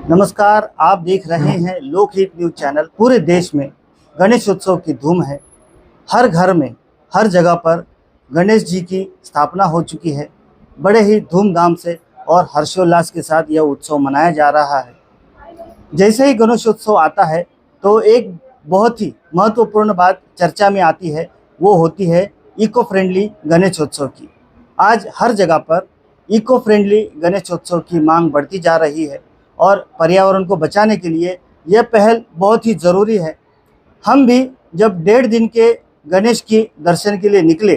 नमस्कार, आप देख रहे हैं लोकहित न्यूज चैनल। पूरे देश में गणेश उत्सव की धूम है। हर घर में, हर जगह पर गणेश जी की स्थापना हो चुकी है। बड़े ही धूमधाम से और हर्षोल्लास के साथ यह उत्सव मनाया जा रहा है। जैसे ही गणेशोत्सव आता है तो एक बहुत ही महत्वपूर्ण बात चर्चा में आती है, वो होती है इको फ्रेंडली गणेशोत्सव की। आज हर जगह पर इको फ्रेंडली गणेशोत्सव की मांग बढ़ती जा रही है और पर्यावरण को बचाने के लिए यह पहल बहुत ही ज़रूरी है। हम भी जब 1.5 दिन के गणेश की दर्शन के लिए निकले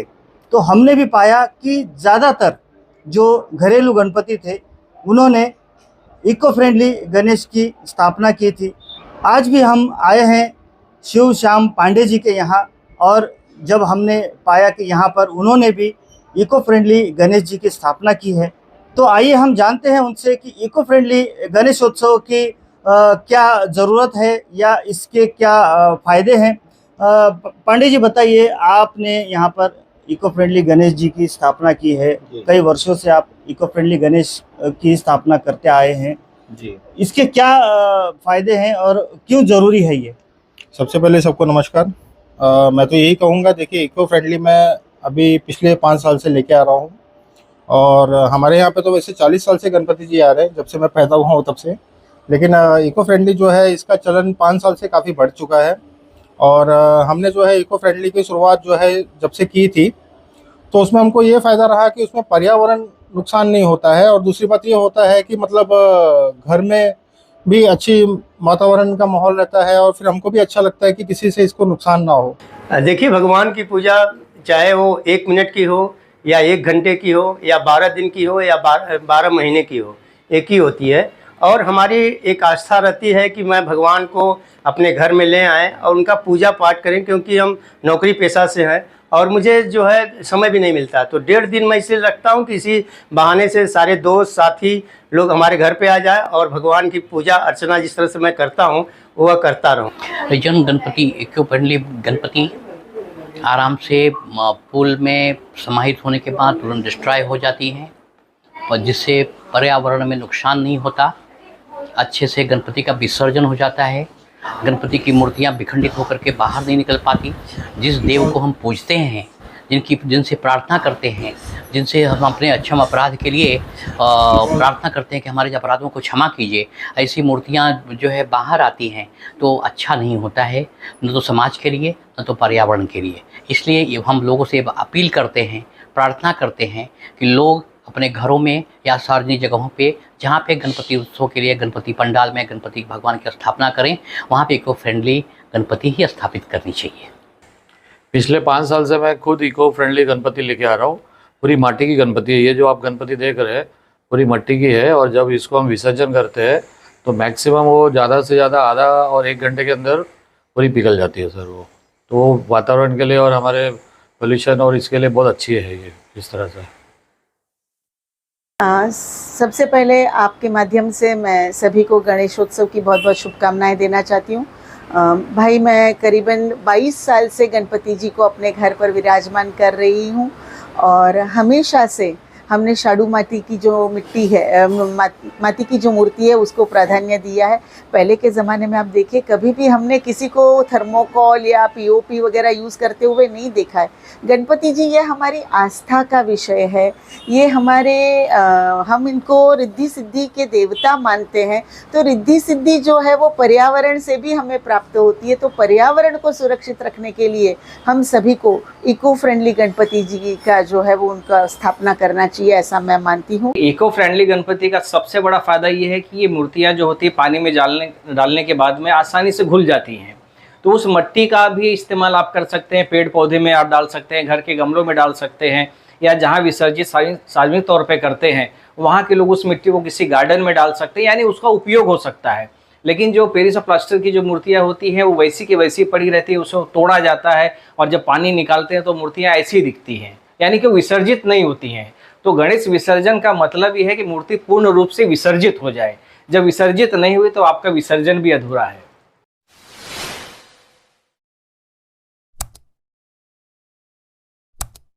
तो हमने भी पाया कि ज़्यादातर जो घरेलू गणपति थे उन्होंने इको फ्रेंडली गणेश की स्थापना की थी। आज भी हम आए हैं शिव श्याम पांडे जी के यहाँ, और जब हमने पाया कि यहाँ पर उन्होंने भी इको फ्रेंडली गणेश जी की स्थापना की है, तो आइए हम जानते हैं उनसे कि इको फ्रेंडली गणेशोत्सव की क्या ज़रूरत है या इसके क्या फ़ायदे हैं। पांडे जी बताइए, आपने यहाँ पर इको फ्रेंडली गणेश जी की स्थापना की है। कई वर्षों से आप इको फ्रेंडली गणेश की स्थापना करते आए हैं जी। इसके क्या फ़ायदे हैं और क्यों ज़रूरी है ये? सबसे पहले सबको नमस्कार। मैं तो यही कहूँगा, देखिए इको फ्रेंडली मैं अभी पिछले 5 साल से लेके आ रहा हूँ, और हमारे यहाँ पे तो वैसे 40 साल से गणपति जी आ रहे हैं, जब से मैं पैदा हुआ हूँ तब से। लेकिन इको फ्रेंडली जो है इसका चलन 5 साल से काफ़ी बढ़ चुका है। और हमने जो है इको फ्रेंडली की शुरुआत जो है जब से की थी, तो उसमें हमको ये फ़ायदा रहा कि उसमें पर्यावरण नुकसान नहीं होता है, और दूसरी बात ये होता है कि मतलब घर में भी अच्छी वातावरण का माहौल रहता है, और फिर हमको भी अच्छा लगता है कि किसी से इसको नुकसान ना हो। देखिए, भगवान की पूजा चाहे वो 1 मिनट की हो या 1 घंटे की हो या 12 दिन की हो या 12 महीने की हो, एक ही होती है। और हमारी एक आस्था रहती है कि मैं भगवान को अपने घर में ले आएँ और उनका पूजा पाठ करें, क्योंकि हम नौकरी पेशा से हैं और मुझे जो है समय भी नहीं मिलता। तो 1.5 दिन मैं इसलिए रखता हूँ कि इसी बहाने से सारे दोस्त साथी लोग हमारे घर पे आ जाए और भगवान की पूजा अर्चना जिस तरह से मैं करता हूँ वह करता रहूँ। जन गणपति, इको फ्रेंडली गणपति आराम से पूल में समाहित होने के बाद तुरंत डिस्ट्रॉय हो जाती हैं, और जिससे पर्यावरण में नुकसान नहीं होता। अच्छे से गणपति का विसर्जन हो जाता है। गणपति की मूर्तियाँ विखंडित होकर के बाहर नहीं निकल पाती। जिस देव को हम पूजते हैं, जिनसे प्रार्थना करते हैं, जिनसे हम अपने अक्षम अपराध के लिए प्रार्थना करते हैं कि हमारे अपराधों को क्षमा कीजिए, ऐसी मूर्तियाँ जो है बाहर आती हैं तो अच्छा नहीं होता है, न तो समाज के लिए न तो पर्यावरण के लिए। इसलिए हम लोगों से अपील करते हैं, प्रार्थना करते हैं कि लोग अपने घरों में या सार्वजनिक जगहों पे जहाँ पे गणपति उत्सव के लिए गणपति पंडाल में गणपति भगवान की स्थापना करें, वहाँ पे इको फ्रेंडली गणपति ही स्थापित करनी चाहिए। पिछले 5 साल से मैं खुद इको फ्रेंडली गणपति लेके आ रहा हूँ। पूरी माटी की गणपति है। ये जो आप गणपति देख रहे हैं पूरी मिट्टी की है, और जब इसको हम विसर्जन करते हैं तो मैक्सिमम वो ज़्यादा से ज़्यादा आधा और 1 घंटे के अंदर पूरी पिघल जाती है सर वो। तो वातावरण के लिए और हमारे पोल्यूशन और इसके लिए बहुत अच्छी है ये इस तरह से। सबसे पहले आपके माध्यम से मैं सभी को गणेशोत्सव की बहुत बहुत शुभकामनाएं देना चाहती हूँ। भाई, मैं करीबन 22 साल से गणपति जी को अपने घर पर विराजमान कर रही हूँ, और हमेशा से हमने शाडू माटी की जो मिट्टी है, माटी की जो मूर्ति है उसको प्राधान्य दिया है। पहले के ज़माने में आप देखिए, कभी भी हमने किसी को थर्मोकोल या पीओपी वगैरह यूज़ करते हुए नहीं देखा है। गणपति जी ये हमारी आस्था का विषय है। ये हमारे हम इनको रिद्धि सिद्धि के देवता मानते हैं। तो रिद्धि सिद्धि जो है वो पर्यावरण से भी हमें प्राप्त होती है। तो पर्यावरण को सुरक्षित रखने के लिए हम सभी को इको फ्रेंडली गणपति जी का जो है वो उनका स्थापना करना चाहिए, ऐसा मैं मानती हूँ। इको फ्रेंडली गणपति का सबसे बड़ा फायदा ये है कि ये मूर्तियाँ जो होती है पानी में डालने के बाद में आसानी से घुल जाती हैं। तो उस मिट्टी का भी इस्तेमाल आप कर सकते हैं, पेड़ पौधे में आप डाल सकते हैं, घर के गमलों में डाल सकते हैं, या जहाँ विसर्जित सार्वजनिक तौर पे करते हैं वहाँ के लोग उस मिट्टी को किसी गार्डन में डाल सकते हैं, यानी उसका उपयोग हो सकता है। लेकिन जो पेरिस और प्लास्टर की जो मूर्तियाँ होती हैं वो वैसी की वैसी पड़ी रहती है, उसे तोड़ा जाता है और जब पानी निकालते हैं तो मूर्तियाँ ऐसी दिखती हैं, यानी कि विसर्जित नहीं होती हैं। तो गणेश विसर्जन का मतलब ये है कि मूर्ति पूर्ण रूप से विसर्जित हो जाए। जब विसर्जित नहीं हुई तो आपका विसर्जन भी अधूरा है।